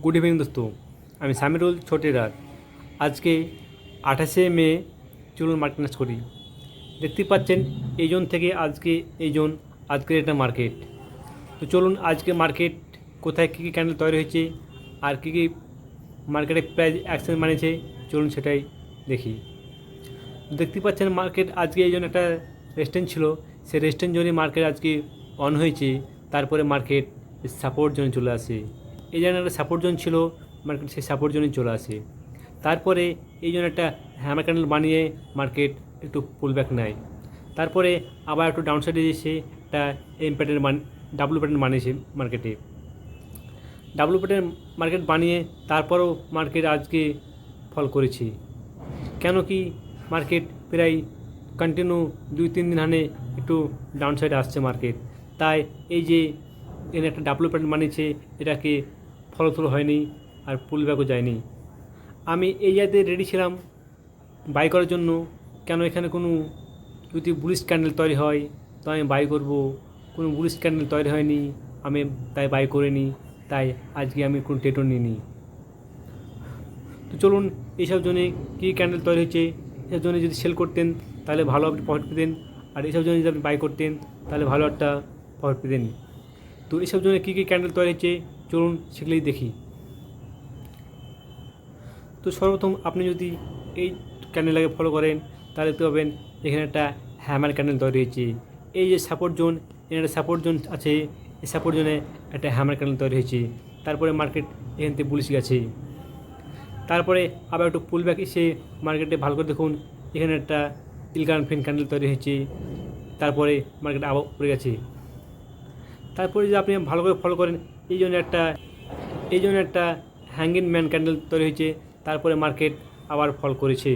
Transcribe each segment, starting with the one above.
Good evening दोस्तों আমি সামিরুল ছোটেরার আজকে 28শে মে চলুন মার্কেট অ্যানালাইজ করি। দেখতে পাচ্ছেন এই জোন থেকে আজকে এই জোন আজকের এটা মার্কেট। তো চলুন আজকে মার্কেট কোথায় কী কী ক্যান্ডেল তৈরি হয়েছে আর কী কী মার্কেটে প্রাইস অ্যাকশন মানেছে চলুন সেটাই দেখি। দেখতে পাচ্ছেন মার্কেট আজকে এই জন্য একটা রেস্টেন্ট ছিল, সেই রেস্টেন্ট জোনে মার্কেট আজকে অন হয়েছে, তারপরে মার্কেট সাপোর্ট জোনে চলে আসে। এই জন্য একটা সাপোর্ট জোন ছিল, মার্কেট সেই সাপোর্ট জোনে চলে আসে। তারপরে এই জন্য একটা হ্যামার ক্যান্ডেল বানিয়ে মার্কেট একটু পুলব্যাক নেয়। তারপরে আবার একটু ডাউন সাইডে এসে একটা এম প্যাটার্ন ডাব্লু প্যাটার্ন বানিয়েছে মার্কেটে। ডাব্লু প্যাটার্ন মার্কেট বানিয়ে তারপরেও মার্কেট আজকে ফল করেছে। কেন কি মার্কেট প্রায় কন্টিনিউ 2-3 দিন হানে একটু ডাউন সাইডে আসছে মার্কেট, তাই এই যে এর একটা ডাব্লু প্যাটার্ন বানিয়েছে এটাকে ফলপ্রসূ হয়নি আর পুলব্যাকও যায়নি। আমি এই জায়গাতে রেডি ছিলাম বাই করার জন্য, কেন এখানে কোনো যদি বুলিশ ক্যান্ডেল তৈরি হয় তো আমি বাই করব, কোনো বুলিশ ক্যান্ডেল তৈরি হয়নি আমি তাই বাই করিনি, তাই আজকে আমি কোনো ট্রেডও নিইনি। তো চলুন এইসব জন্য কী ক্যান্ডেল তৈরি হয়েছে, এসব জন্য যদি সেল করতেন তাহলে ভালো আপনি প্রফিট পেতেন, আর এইসব জন্য যদি আপনি বাই করতেন তাহলে ভালো একটা প্রফিট পেতেন। তো এইসব জন্য কী কী ক্যান্ডেল তৈরি হচ্ছে চলুন সেগুলোই দেখি। তো সর্বপ্রথম আপনি যদি এই ক্যান্ডেলটাকে ফলো করেন তাহলে দেখতে পাবেন এখানে একটা হ্যামার ক্যান্ডেল তৈরি হয়েছে। এই যে সাপোর্ট জোন, এখানে একটা সাপোর্ট জোন আছে, এই সাপোর্ট জোনে একটা হ্যামার ক্যান্ডেল তৈরি হয়েছে। তারপরে মার্কেট এখান থেকে বুলিশ গেছে, তারপরে আবার একটু পুলব্যাক এসে মার্কেটে ভালো করে দেখুন এখানে একটা ইলকান ফিন ক্যান্ডেল তৈরি হয়েছে, তারপরে মার্কেট আবার উপরে গেছে। তারপরে যদি আপনি ভালো করে ফলো করেন এই জন্য একটা হ্যাঙ্গিং ম্যান ক্যান্ডেল তৈরি হয়েছে, তারপরে মার্কেট আবার ফল করেছে।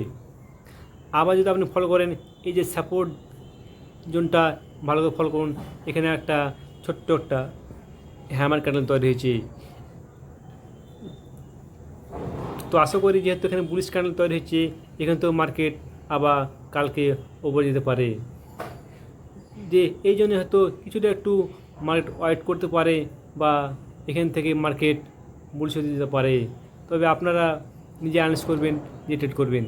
আবার যদি আপনি ফলো করেন এই যে সাপোর্ট জোনটা ভালো করে ফলো করুন, এখানে একটা ছোট্ট একটা হ্যামার ক্যান্ডেল তৈরি হয়েছে। তো আশা করি যেহেতু এখানে বুলিশ ক্যান্ডেল তৈরি হয়েছে এখানে তো মার্কেট আবার কালকে ওপরে যেতে পারে, যে এই জন্য হয়তো কিছুটা একটু মার্কেট ওয়েট করতে পারে বা এখান থেকে মার্কেট বুলিশ হতে যেতে পারে। তবে আপনারা নিজে অ্যানালাইজ করবেন, যে ট্রেড করবেন।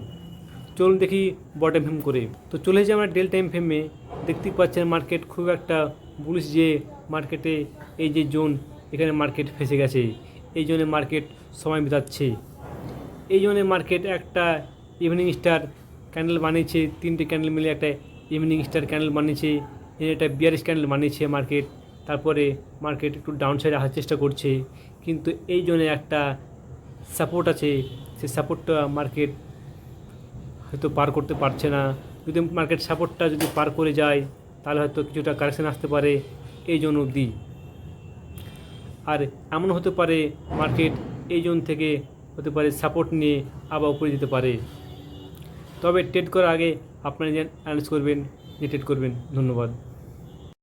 চলুন দেখি বটম ফ্রেম করে। তো চলে যাই আমরা ডেল টাইম ফ্রেমে। দেখতেই পাচ্ছেন মার্কেট খুব একটা বুলিশ, যে মার্কেটে এই যে জোন এখানে মার্কেট ফেসে গেছে, এই জন্য মার্কেট সময় বিতাচ্ছে। এই জন্য মার্কেট একটা ইভিনিং স্টার ক্যান্ডেল বানিয়েছে, 3টে ক্যান্ডেল মিলে একটা ইভিনিং স্টার ক্যান্ডেল বানিয়েছে, একটা বিয়ারিশ ক্যান্ডেল বানিয়েছে মার্কেট। তারপরে মার্কেট একটু ডাউন সাইডে আসার চেষ্টা করছে, কিন্তু এই জন্য একটা সাপোর্ট আছে, সেই সাপোর্টটা মার্কেট হয়তো পার করতে পারছে না। যদি মার্কেট সাপোর্টটা যদি পার করে যায় তাহলে হয়তো কিছুটা কারেকশান আসতে পারে এই জোন অবধি। আর এমন হতে পারে মার্কেট এই জোন থেকে হতে পারে সাপোর্ট নিয়ে আবার উপরে যেতে পারে। তবে ট্রেড করার আগে আপনারা যে অ্যানালাইজ করবেন, যে ট্রেড করবেন। ধন্যবাদ।